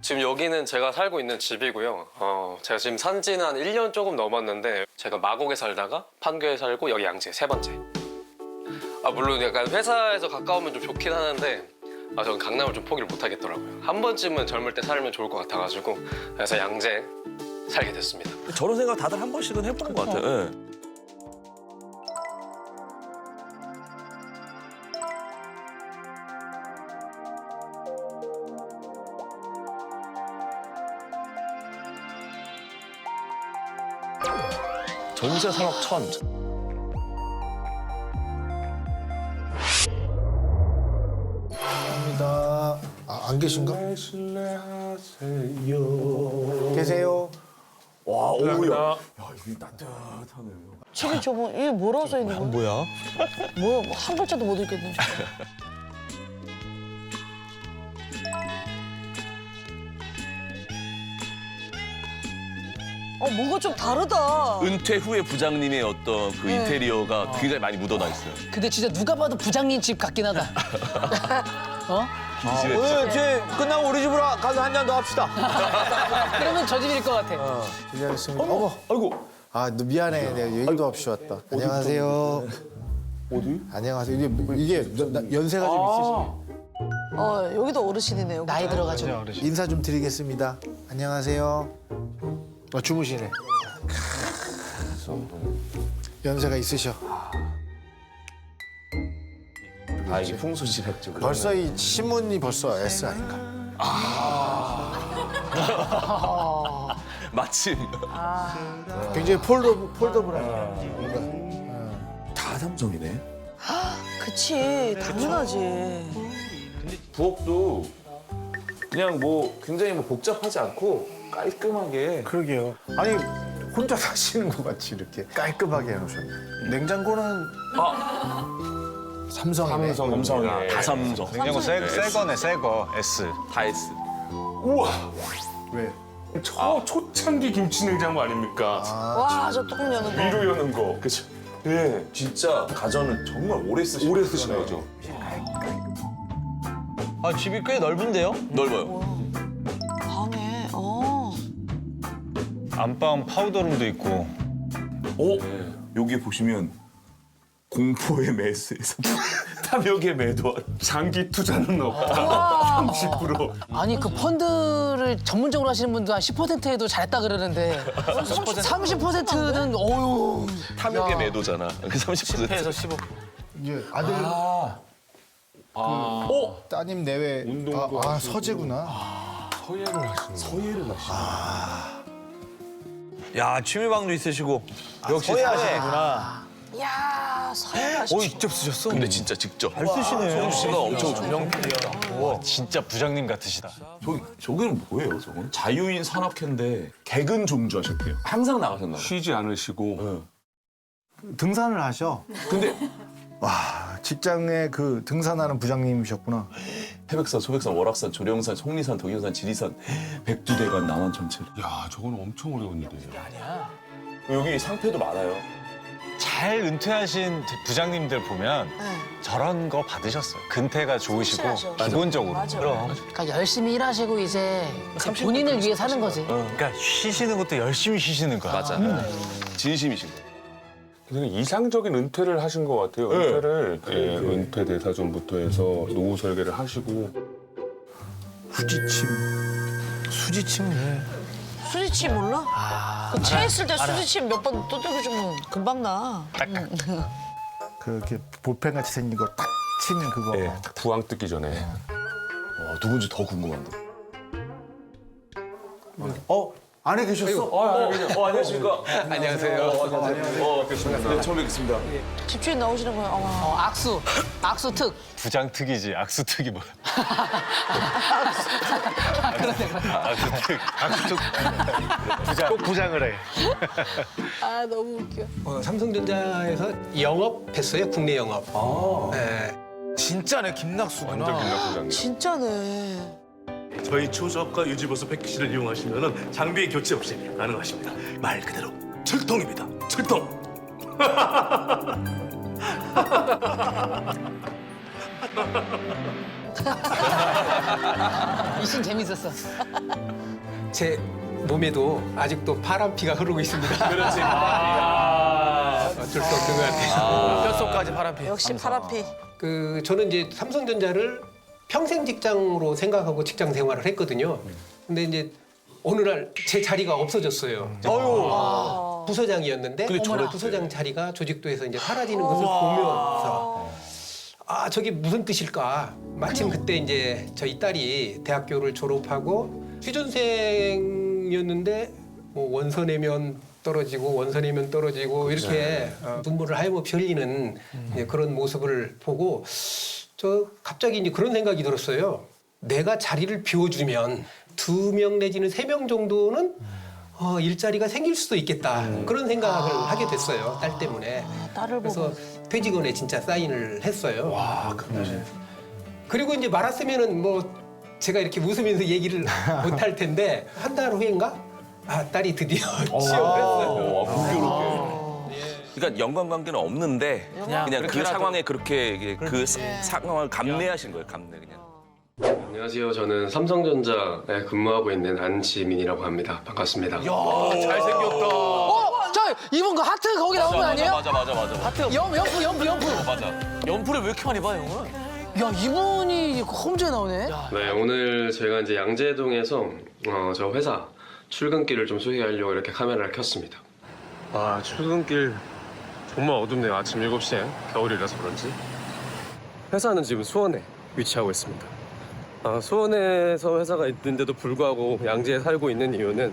지금 여기는 제가 살고 있는 집이고요. 제가 지금 산 지는 한 1년 조금 넘었는데 제가 마곡에 살다가 판교에 살고 여기 양재 세 번째. 물론 약간 회사에서 가까우면 좀 좋긴 하는데 저는 강남을 좀 포기를 못 하겠더라고요. 한 번쯤은 젊을 때 살면 좋을 것 같아가지고 그래서 양재 살게 됐습니다. 저런 생각 다들 한 번씩은 해보는 것 같아요. 예. 전세 3억 1천. 감사합니다. 안 계신가? 계세요. 와, 오우야. 저기 저거 이게 뭐라고 써 있는 거야? 뭐야? 뭐야? 한 글자도 못 읽겠네. 뭔가 좀 다르다. 은퇴 후에 부장님의 어떤 그 인테리어가 굉장히 많이 묻어나 있어요. 근데 진짜 누가 봐도 부장님 집 같긴 하다. 오늘 이제 끝나고 우리 집으로 가서 한 잔 더 합시다. 그러면 저 집일 것 같아. 실례하겠습니다. 어머. 아이고. 너 미안해. 내가 얘기도 없이 왔다. 안녕하세요. 어디? 안녕하세요. 이게 연세가 좀 있으시죠? 여기도 어르신이네요. 나이 들어가지고. 인사 좀 드리겠습니다. 안녕하세요. 주무시네. 연세가 있으셔. 이게 풍수지렸죠. 벌써 이 신문이 벌써 S 아닌가? 마침. 굉장히 폴더블한. 다 삼성이네. 그치, 당연하지. 부엌도 그냥 뭐 굉장히 뭐 복잡하지 않고 깔끔하게. 그러게요. 아니 혼자 사시는 것 같이 이렇게 깔끔하게 해놓으셨네. 냉장고는 삼성이네. 삼성이네. 다 삼성. 냉장고 새 거네, 새 거. S. 다 S. 우와. 왜? 초창기 김치 냉장고 아닙니까? 와, 저 뚜껑 여는 거. 위로 여는 거. 그쵸? 예. 진짜 가전은 정말 오래 쓰시는 오래 쓰시는 거죠. 집이 꽤 넓은데요? 넓어요. 방에, 안방 파우더룸도 있고. 여기 보시면 공포의 매스에서 탐욕의 매도. 장기 투자는 없다. 30%. 아니 그 펀드를 전문적으로 하시는 분도 한 10% 해도 잘했다 그러는데 30%는 어유. 탐욕의 매도잖아. 그 30%. 10에서 15%. 이게 아들 따님 내외 서재구나. 야, 취미방도 있으시고. 역시 서예하시는구나. 야, 서예하시. 직접 쓰셨어? 근데 진짜 직접. 잘 쓰시네. 성주 씨가 엄청 좋아요. 와, 진짜 부장님 같으시다. 저기는 뭐예요, 저건? 자유인 산악회인데 개근 종주하셨대요. 항상 나가셨나 봐요. 쉬지 않으시고. 등산을 하셔. 근데 와 직장에 그 등산하는 부장님이셨구나. 태백산, 소백산, 월악산, 조령산, 속리산, 동영산, 지리산, 백두대간, 남한 전체를. 야, 저건 엄청 어려운 일이에요. 여기 상패도 많아요. 잘 은퇴하신 부장님들 보면 저런 거 받으셨어요. 근태가 좋으시고 성실하셔. 기본적으로. 맞아. 그럼. 그러니까 열심히 일하시고 이제 본인을 위해 사는 거지. 그러니까 쉬시는 것도 열심히 쉬시는 거야. 맞아. 진심이신 거예요. 굉장히 이상적인 은퇴를 하신 것 같아요. 네. 은퇴를 은퇴 대사전부터 해서 노후 설계를 하시고. 수지침을 해. 수지침 몰라? 그 체했을 때 수지침 몇 번 두들겨주면 금방 나. 그렇게 볼펜같이 생긴 거 딱 치는 그거. 네, 부항 뜯기 전에. 누군지 더 궁금한데. 안에 계셨어? 안녕하십니까. 안녕하세요. 네, 처음 뵙겠습니다. 집주인 나오시는 거야. 악수 특. 부장 특이지. 악수 특이 뭐야? 꼭 부장을 해. 너무 웃겨. 삼성전자에서 영업했어요, 국내 영업. 네. 진짜네, 김낙수구나. 완전 김낙부장님. 진짜네. 저희 초소압과 유지보수 패키지를 이용하시면 장비 교체 없이 가능하십니다. 말 그대로 철통입니다. 철통. 이 씬 재밌었어. 제 몸에도 아직도 파란 피가 흐르고 있습니다. 그렇지. 어쩔 수 없는 것 같아요. 뼛속까지 바람피. 역시 파라피. 저는 이제 삼성전자를 평생 직장으로 생각하고 직장 생활을 했거든요. 근데 이제 어느 날 제 자리가 없어졌어요. 부서장이었는데 부서장 자리가 조직도에서 이제 사라지는 것을 보면서 저게 무슨 뜻일까? 마침 그때 이제 저희 딸이 대학교를 졸업하고 취준생이었는데 뭐 원서내면 떨어지고 원서내면 떨어지고 이렇게 눈물을 하염없이 흘리는 그런 모습을 보고 저 갑자기 이제 그런 생각이 들었어요. 내가 자리를 비워주면 2명 내지는 3명 정도는 일자리가 생길 수도 있겠다. 그런 생각을 하게 됐어요. 딸 때문에. 딸을 그래서 퇴직원에 진짜 사인을 했어요. 와, 근데 그리고 이제 말았으면은 뭐 제가 이렇게 웃으면서 얘기를 못 할 텐데 한 달 후인가? 딸이 드디어 취업을 했어요. 공교롭게. 그러니까 연관관계는 없는데 그냥 그 상황에 그렇게 그 상황을 감내하신 거예요. 감내 그냥. 안녕하세요. 저는 삼성전자에 근무하고 있는 안지민이라고 합니다. 반갑습니다. 잘생겼다. 저 이분 그 하트 거기 나온 거 아니에요? 맞아. 하트 연프. 맞아. 연프를 왜 이렇게 많이 봐, 형은? 야 이분이 홈즈에 나오네. 네, 오늘 제가 이제 양재동에서 저 회사 출근길을 좀 소개하려고 이렇게 카메라를 켰습니다. 아, 출근길 정말 어둡네요. 아침 7시에 겨울이라서 그런지. 회사는 지금 수원에 위치하고 있습니다. 수원에서 회사가 있는데도 불구하고 양재에 살고 있는 이유는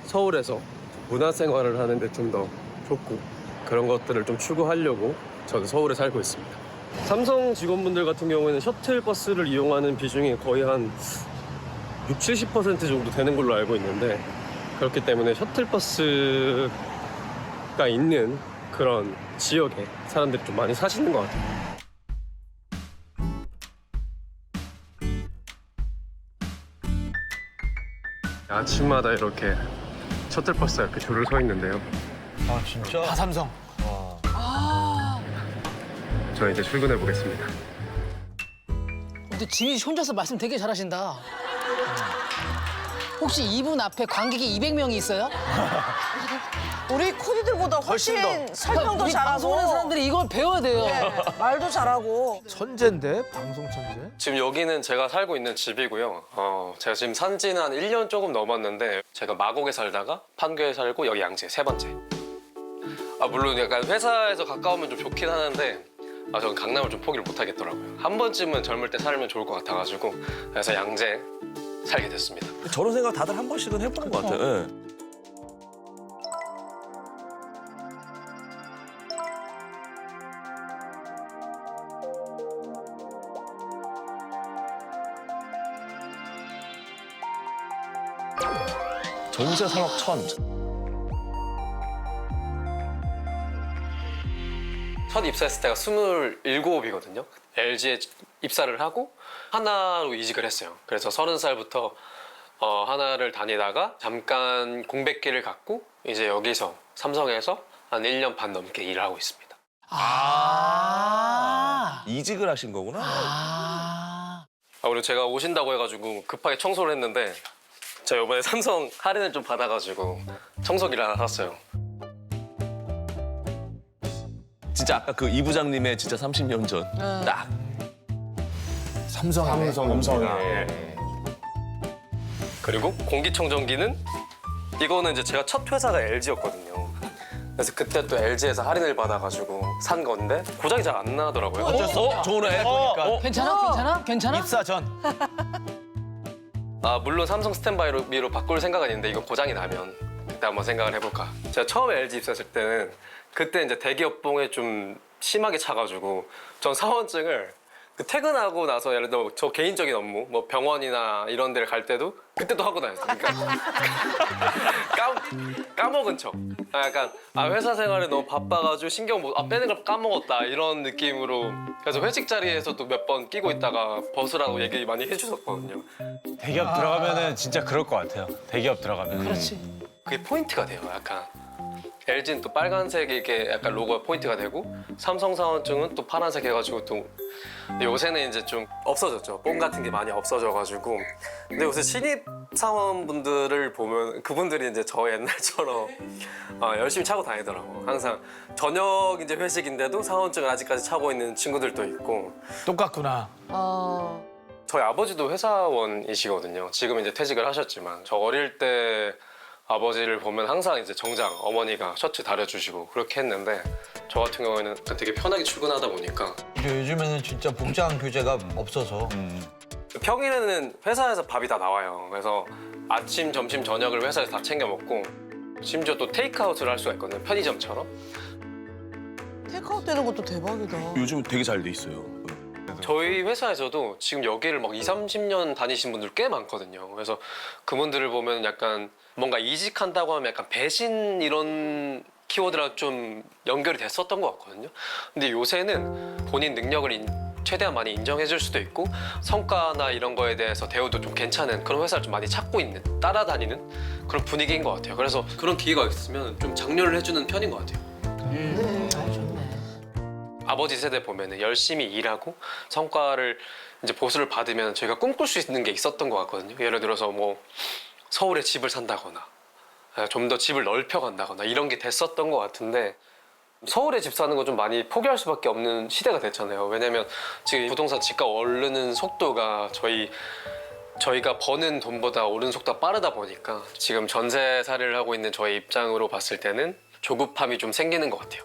서울에서 문화생활을 하는데 좀 더 좋고 그런 것들을 좀 추구하려고 저는 서울에 살고 있습니다. 삼성 직원분들 같은 경우에는 셔틀버스를 이용하는 비중이 거의 한 60-70% 정도 되는 걸로 알고 있는데 그렇기 때문에 셔틀버스가 있는 그런 지역에 사람들이 좀 많이 사시는 것 같아요. 아침마다 이렇게 셔틀버스가 이렇게 줄을 서 있는데요. 아, 진짜? 다 삼성. 저 이제 출근해 보겠습니다. 근데 지민 씨 혼자서 말씀 되게 잘하신다. 혹시 이분 앞에 관객이 200명이 있어요? 우리 코디들보다 훨씬 설명도 우리 잘하고. 방송하는 사람들이 이걸 배워야 돼요. 네, 말도 잘하고. 천재인데? 방송 천재? 지금 여기는 제가 살고 있는 집이고요. 제가 지금 산 지는 한 1년 조금 넘었는데 제가 마곡에 살다가 판교에 살고 여기 양재 3번째. 물론 약간 회사에서 가까우면 좀 좋긴 하는데 저는 강남을 좀 포기를 못 하겠더라고요. 한 번쯤은 젊을 때 살면 좋을 것 같아가지고 그래서 양재 살게 됐습니다. 저런 생각 다들 한 번씩은 해보는 것 같아요. 예. 전세 산업 천. 첫 입사했을 때가 27이거든요. LG에 입사를 하고 하나로 이직을 했어요. 그래서 30살부터 하나를 다니다가 잠깐 공백기를 갖고 이제 여기서 삼성에서 한 1년 반 넘게 일을 하고 있습니다. 이직을 하신 거구나. 그리고 제가 오신다고 해가지고 급하게 청소를 했는데 제가 이번에 삼성 할인을 좀 받아가지고 청소기를 하나 샀어요. 진짜 아까 그 이 부장님의 진짜 30년 전 딱. 삼성이네. 삼성이네. 그리고 공기청정기는 이거는 이제 제가 첫 회사가 LG였거든요. 그래서 그때 또 LG에서 할인을 받아가지고 산 건데 고장이 잘 안 나더라고요. 저는 애 보니까. 괜찮아? 입사 전. 물론 삼성 스탠바이로 바꿀 생각은 있는데 이거 고장이 나면 그때 한번 생각을 해볼까. 제가 처음에 LG 입사했을 때는 그때 이제 대기업봉에 좀 심하게 차가지고 전 사원증을 퇴근하고 나서 예를 들어 저 개인적인 업무 뭐 병원이나 이런 데를 갈 때도 그때도 하고 다녔어요. 그러니까 까먹은 척. 약간 회사 생활에 너무 바빠가지고 신경 빼는 걸 까먹었다 이런 느낌으로. 그래서 회식 자리에서도 몇 번 끼고 있다가 벗으라고 얘기 많이 해주셨거든요. 대기업 들어가면은 진짜 그럴 것 같아요. 대기업 들어가면. 그렇지. 그게 포인트가 돼요. 약간 LG는 또 빨간색이 이게 약간 로고가 포인트가 되고 삼성 사원증은 또 파란색 해가지고 또 근데 요새는 이제 좀 없어졌죠. 뽕 같은 게 많이 없어져가지고 근데 요새 신입 사원분들을 보면 그분들이 이제 저 옛날처럼 열심히 차고 다니더라고. 항상 저녁 이제 회식인데도 사원증을 아직까지 차고 있는 친구들도 있고 똑같구나. 저희 아버지도 회사원이시거든요. 지금 이제 퇴직을 하셨지만 저 어릴 때 아버지를 보면 항상 이제 정장 어머니가 셔츠 다려주시고 그렇게 했는데 저 같은 경우에는 되게 편하게 출근하다 보니까 요즘에는 진짜 복장 규제가 없어서 평일에는 회사에서 밥이 다 나와요. 그래서 아침, 점심, 저녁을 회사에서 다 챙겨 먹고 심지어 또 테이크아웃을 할 수가 있거든요. 편의점처럼. 테이크아웃 되는 것도 대박이다. 요즘 되게 잘 돼 있어요. 저희 회사에서도 지금 여기를 막 20, 30년 다니신 분들 꽤 많거든요. 그래서 그분들을 보면 약간 뭔가 이직한다고 하면 약간 배신 이런 키워드랑 좀 연결이 됐었던 것 같거든요. 근데 요새는 본인 능력을 최대한 많이 인정해 줄 수도 있고 성과나 이런 거에 대해서 대우도 좀 괜찮은 그런 회사를 좀 많이 찾고 있는, 따라다니는 그런 분위기인 것 같아요. 그래서 그런 기회가 있으면 좀 장려를 해주는 편인 것 같아요. 아버지 세대 보면은 열심히 일하고 성과를 이제 보수를 받으면 저희가 꿈꿀 수 있는 게 있었던 것 같거든요. 예를 들어서 뭐 서울에 집을 산다거나 좀 더 집을 넓혀간다거나 이런 게 됐었던 것 같은데 서울에 집 사는 거 좀 많이 포기할 수밖에 없는 시대가 됐잖아요. 왜냐면 지금 부동산 집값 오르는 속도가 저희가 버는 돈보다 오르는 속도가 빠르다 보니까 지금 전세살이를 하고 있는 저희 입장으로 봤을 때는 조급함이 좀 생기는 것 같아요.